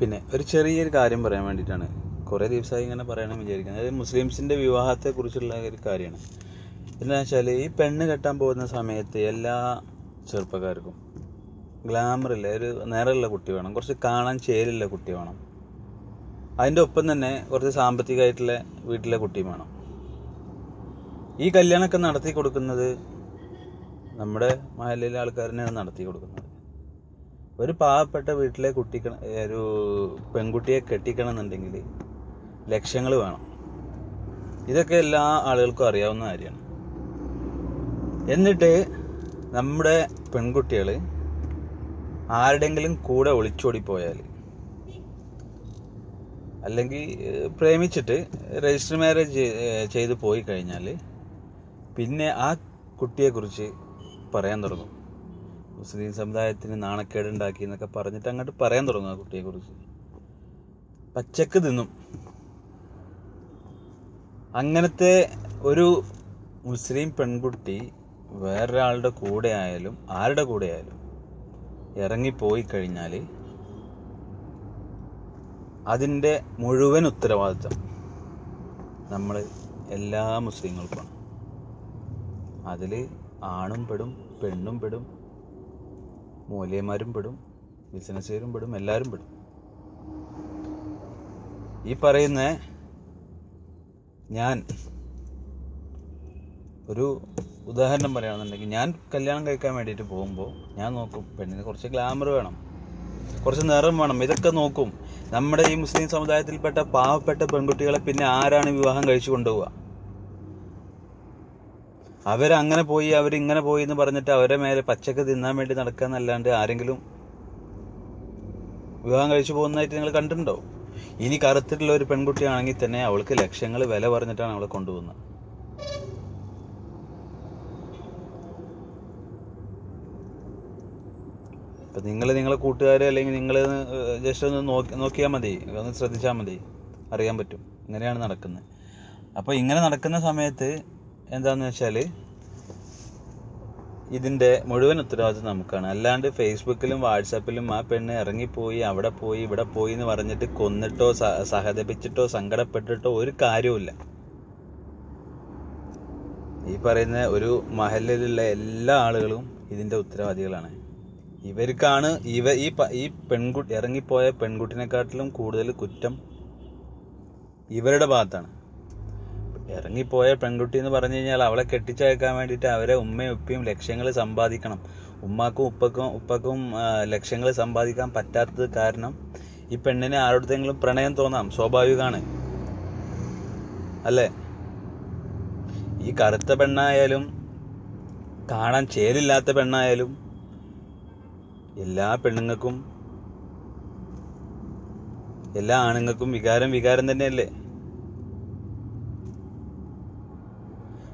പിന്നെ ഒരു ചെറിയൊരു കാര്യം പറയാൻ വേണ്ടിയിട്ടാണ്, കുറേ ദിവസമായി ഇങ്ങനെ പറയണമെന്ന് വിചാരിക്കുന്നത്. അതായത് മുസ്ലിംസിൻ്റെ വിവാഹത്തെക്കുറിച്ചുള്ള ഒരു കാര്യമാണ്. എന്താ വെച്ചാൽ, ഈ പെണ്ണ് കെട്ടാൻ പോകുന്ന സമയത്ത് എല്ലാ ചെറുപ്പക്കാർക്കും ഗ്ലാമറില്ല, ഒരു നിറമുള്ള കുട്ടി വേണം, കുറച്ച് കാണാൻ ചേലുള്ള കുട്ടി വേണം. അതിൻ്റെ ഒപ്പം തന്നെ കുറച്ച് സാമ്പത്തികമായിട്ടുള്ള വീട്ടിലെ കുട്ടിയും വേണം. ഈ കല്യാണമൊക്കെ നടത്തി കൊടുക്കുന്നത് നമ്മുടെ മഹല്ലിലെ ആൾക്കാരനെയാണ് നടത്തി കൊടുക്കുന്നത്. ഒരു പാവപ്പെട്ട വീട്ടിലെ ഒരു പെൺകുട്ടിയെ കെട്ടിക്കണമെന്നുണ്ടെങ്കിൽ ലക്ഷങ്ങൾ വേണം. ഇതൊക്കെ എല്ലാ ആളുകൾക്കും അറിയാവുന്ന കാര്യമാണ്. എന്നിട്ട് നമ്മുടെ പെൺകുട്ടികൾ ആരുടെങ്കിലും കൂടെ ഒളിച്ചോടിപ്പോയാൽ, അല്ലെങ്കിൽ പ്രേമിച്ചിട്ട് രജിസ്റ്റർ മാരേജ് ചെയ്ത് പോയി കഴിഞ്ഞാൽ, പിന്നെ ആ കുട്ടിയെക്കുറിച്ച് പറയാൻ തുടങ്ങും. മുസ്ലിം സമുദായത്തിന് നാണക്കേടുണ്ടാക്കി എന്നൊക്കെ പറഞ്ഞിട്ട് അങ്ങോട്ട് പറയാൻ തുടങ്ങും. ആ കുട്ടിയെക്കുറിച്ച് പച്ചക്ക് തിന്നും. അങ്ങനത്തെ ഒരു മുസ്ലിം പെൺകുട്ടി വേറൊരാളുടെ കൂടെ ആയാലും ആരുടെ കൂടെ ആയാലും ഇറങ്ങിപ്പോയി കഴിഞ്ഞാൽ അതിൻ്റെ മുഴുവൻ ഉത്തരവാദിത്തം നമ്മൾ എല്ലാ മുസ്ലിങ്ങൾക്കാണ്. അതിൽ ആണും പെടും, പെണ്ണും പെടും, മൂല്യന്മാരും പെടും, ബിസിനസ്സുകാരും പെടും, എല്ലാവരും പെടും. ഈ പറയുന്ന ഞാൻ ഒരു ഉദാഹരണം പറയുകയാണെന്നുണ്ടെങ്കിൽ, ഞാൻ കല്യാണം കഴിക്കാൻ വേണ്ടിയിട്ട് പോകുമ്പോൾ ഞാൻ നോക്കും, പെണ്ണിന് കുറച്ച് ഗ്ലാമർ വേണം, കുറച്ച് നിറം വേണം, ഇതൊക്കെ നോക്കും. നമ്മുടെ ഈ മുസ്ലിം സമുദായത്തിൽപ്പെട്ട പാവപ്പെട്ട പെൺകുട്ടികളെ പിന്നെ ആരാണ് വിവാഹം കഴിച്ചു കൊണ്ടുപോവുക? അവരങ്ങനെ പോയി, അവരിങ്ങനെ പോയി എന്ന് പറഞ്ഞിട്ട് അവരെ മേലെ പച്ചക്ക് തിന്നാൻ വേണ്ടി നടക്കാന്നല്ലാണ്ട് ആരെങ്കിലും വിവാഹം കഴിച്ചു പോകുന്നതായിട്ട് നിങ്ങൾ കണ്ടിട്ടുണ്ടോ? ഇനി കറുത്തിട്ടുള്ള ഒരു പെൺകുട്ടിയാണെങ്കിൽ തന്നെ അവൾക്ക് ലക്ഷങ്ങൾ വില പറഞ്ഞിട്ടാണ് അവളെ കൊണ്ടുപോകുന്നത്. ഇപ്പം നിങ്ങളെ കൂട്ടുകാരെ അല്ലെങ്കിൽ നിങ്ങൾ ജസ്റ്റ് ഒന്ന് നോക്കിയാൽ മതി, ഒന്ന് ശ്രദ്ധിച്ചാൽ മതി, അറിയാൻ പറ്റും ഇങ്ങനെയാണ് നടക്കുന്നത്. അപ്പോൾ ഇങ്ങനെ നടക്കുന്ന സമയത്ത് എന്താണെന്ന് വെച്ചാൽ, ഇതിൻ്റെ മുഴുവൻ ഉത്തരവാദിത്വം നമുക്കാണ്. അല്ലാണ്ട് ഫേസ്ബുക്കിലും വാട്സാപ്പിലും ആ പെണ്ണ് ഇറങ്ങിപ്പോയി, അവിടെ പോയി, ഇവിടെ പോയി എന്ന് പറഞ്ഞിട്ട് കൊന്നിട്ടോ സഹതപിച്ചിട്ടോ സങ്കടപ്പെട്ടിട്ടോ ഒരു കാര്യവുമില്ല. ഈ പറയുന്ന ഒരു മഹല്ലിലുള്ള എല്ലാ ആളുകളും ഇതിൻ്റെ ഉത്തരവാദികളാണ്. ഇവർക്കാണ് ഈ പെൺകുട്ടി ഇറങ്ങിപ്പോയ പെൺകുട്ടിനെക്കാട്ടിലും കൂടുതൽ കുറ്റം ഇവരുടെ ഭാഗത്താണ്. ഇറങ്ങിപ്പോയ പെൺകുട്ടി എന്ന് പറഞ്ഞു കഴിഞ്ഞാൽ അവളെ കെട്ടിച്ചയക്കാൻ വേണ്ടിയിട്ട് അവരെ ഉമ്മയും ഉപ്പയും ലക്ഷങ്ങൾ സമ്പാദിക്കണം. ഉമ്മാക്കും ഉപ്പക്കും ലക്ഷങ്ങൾ സമ്പാദിക്കാൻ പറ്റാത്തത് കാരണം ഈ പെണ്ണിനെ ആരോടത്തെങ്കിലും പ്രണയം തോന്നാം, സ്വാഭാവികമാണ് അല്ലേ? ഈ കറുത്ത പെണ്ണായാലും കാണാൻ ചേലില്ലാത്ത പെണ്ണായാലും എല്ലാ പെണ്ണുങ്ങൾക്കും എല്ലാ ആണുങ്ങൾക്കും വികാരം തന്നെയല്ലേ?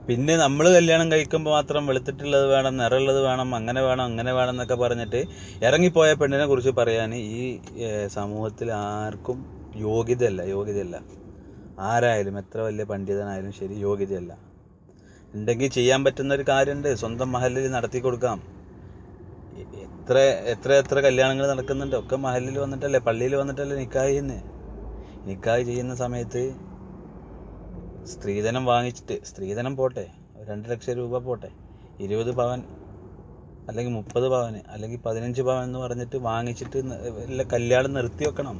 പിന്നെ നമ്മൾ കല്യാണം കഴിക്കുമ്പോൾ മാത്രം വെളുത്തിട്ടുള്ളത് വേണം, നിറമുള്ളത് വേണം, അങ്ങനെ വേണം എന്നൊക്കെ പറഞ്ഞിട്ട് ഇറങ്ങിപ്പോയ പെണ്ണിനെ കുറിച്ച് പറയാൻ ഈ സമൂഹത്തിൽ ആർക്കും യോഗ്യതയല്ല. ആരായാലും എത്ര വലിയ പണ്ഡിതനായാലും ശരി, യോഗ്യതയല്ല. ഉണ്ടെങ്കിൽ ചെയ്യാൻ പറ്റുന്ന ഒരു കാര്യമുണ്ട്, സ്വന്തം മഹല്ലിൽ നടത്തി കൊടുക്കാം. എത്ര കല്യാണങ്ങൾ നടക്കുന്നുണ്ട്, ഒക്കെ മഹല്ലിൽ വന്നിട്ടല്ലേ, പള്ളിയിൽ വന്നിട്ടല്ലേ നിക്കാഹ് ചെയ്യുന്ന സമയത്ത് സ്ത്രീധനം വാങ്ങിച്ചിട്ട്, സ്ത്രീധനം പോട്ടെ, 2 ലക്ഷം രൂപ പോട്ടെ, 20 പവൻ അല്ലെങ്കിൽ 30 പവന് അല്ലെങ്കിൽ 15 പവൻ എന്ന് പറഞ്ഞിട്ട് വാങ്ങിച്ചിട്ട് കല്യാണം നിർത്തി വെക്കണം.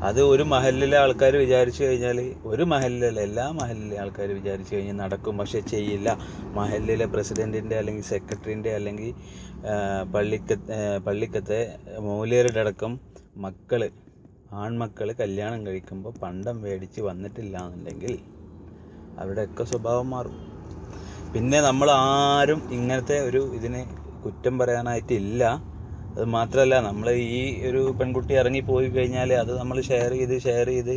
അത് ഒരു മഹല്ലിലെ ആൾക്കാർ വിചാരിച്ചു കഴിഞ്ഞാൽ, ഒരു മഹല്ലിലല്ല എല്ലാ മഹല്ലിലെ ആൾക്കാർ വിചാരിച്ചു കഴിഞ്ഞാൽ നടക്കും. പക്ഷെ ചെയ്യില്ല. മഹല്ലിലെ പ്രസിഡന്റിന്റെ അല്ലെങ്കിൽ സെക്രട്ടറിന്റെ അല്ലെങ്കിൽ പള്ളിക്കത്തെ മൂല്യരുടെ അടക്കം ആൺമക്കൾ കല്യാണം കഴിക്കുമ്പോൾ പണ്ടം മേടിച്ച് വന്നിട്ടില്ല എന്നുണ്ടെങ്കിൽ അവരുടെയൊക്കെ സ്വഭാവം മാറും. പിന്നെ നമ്മൾ ആരും ഇങ്ങനത്തെ ഇതിനെ കുറ്റം പറയാനായിട്ടില്ല. അത് മാത്രമല്ല, നമ്മൾ ഈ ഒരു പെൺകുട്ടി ഇറങ്ങിപ്പോയി കഴിഞ്ഞാൽ അത് നമ്മൾ ഷെയർ ചെയ്ത്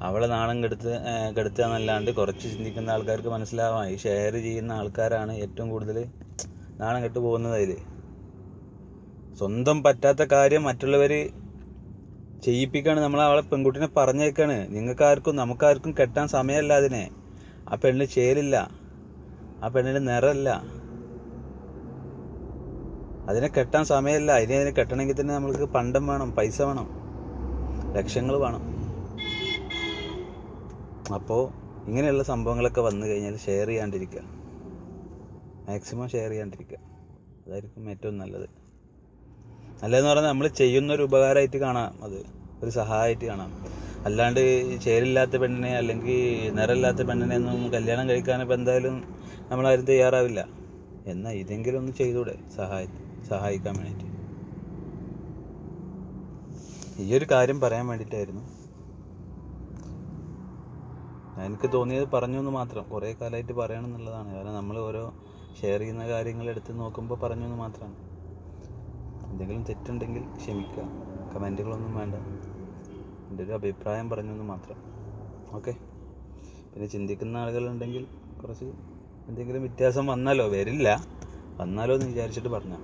അവളെ നാണം കെടുത്തുക എന്നല്ലാണ്ട് കുറച്ച് ചിന്തിക്കുന്ന ആൾക്കാർക്ക് മനസ്സിലാവാം, ഈ ഷെയർ ചെയ്യുന്ന ആൾക്കാരാണ് ഏറ്റവും കൂടുതൽ നാണം കെട്ടു പോകുന്നത്. അതിൽ സ്വന്തം പറ്റാത്ത കാര്യം മറ്റുള്ളവർ ചെയ്യിപ്പിക്കാണ്. നമ്മൾ അവളെ പെൺകുട്ടിനെ പറഞ്ഞേക്കാണ്, നമുക്കാർക്കും കെട്ടാൻ സമയമല്ല അതിനെ. ആ പെണ്ണിന് ചേലില്ല, ആ പെണ്ണിന് നിറമില്ല, അതിനെ കെട്ടാൻ സമയമല്ല. അതിനെ കെട്ടണമെങ്കിൽ തന്നെ നമ്മൾക്ക് പണ്ടം വേണം, പൈസ വേണം. ലക്ഷങ്ങൾ വേണം. അപ്പോൾ ഇങ്ങനെയുള്ള സംഭവങ്ങളൊക്കെ വന്നു കഴിഞ്ഞാൽ ഷെയർ ചെയ്യാണ്ടിരിക്കുക, മാക്സിമം ഷെയർ ചെയ്യാണ്ടിരിക്കുക. അതായിരിക്കും ഏറ്റവും നല്ലത്. നല്ലതെന്ന് പറഞ്ഞാൽ നമ്മൾ ചെയ്യുന്നൊരു ഉപകാരമായിട്ട് കാണാം, അത് ഒരു സഹായമായിട്ട് കാണാം. അല്ലാണ്ട് ചേരില്ലാത്ത പെണ്ണിനെ അല്ലെങ്കിൽ നിറമില്ലാത്ത പെണ്ണിനെ ഒന്നും കല്യാണം കഴിക്കാൻ ഇപ്പം എന്തായാലും നമ്മളാരും തയ്യാറാവില്ല. എന്നാൽ ഇതെങ്കിലും ഒന്ന് ചെയ്തൂടെ സഹായിക്കാൻ വേണ്ടിയിട്ട്. ഈ ഒരു കാര്യം പറയാൻ വേണ്ടിയിട്ടായിരുന്നു. എനിക്ക് തോന്നിയത് പറഞ്ഞു എന്ന് മാത്രം. കുറേ കാലമായിട്ട് പറയണം എന്നുള്ളതാണ്. കാരണം നമ്മൾ ഓരോ ഷെയർ ചെയ്യുന്ന കാര്യങ്ങൾ എടുത്ത് നോക്കുമ്പോൾ പറഞ്ഞു എന്ന് മാത്രമാണ്. എന്തെങ്കിലും തെറ്റുണ്ടെങ്കിൽ ക്ഷമിക്കുക, കമൻറ്റുകളൊന്നും വേണ്ട. എൻ്റെ ഒരു അഭിപ്രായം പറഞ്ഞു എന്ന് മാത്രം. ഓക്കെ. പിന്നെ ചിന്തിക്കുന്ന ആളുകളുണ്ടെങ്കിൽ കുറച്ച് എന്തെങ്കിലും വ്യത്യാസം വന്നാലോ എന്ന് വിചാരിച്ചിട്ട് പറഞ്ഞാൽ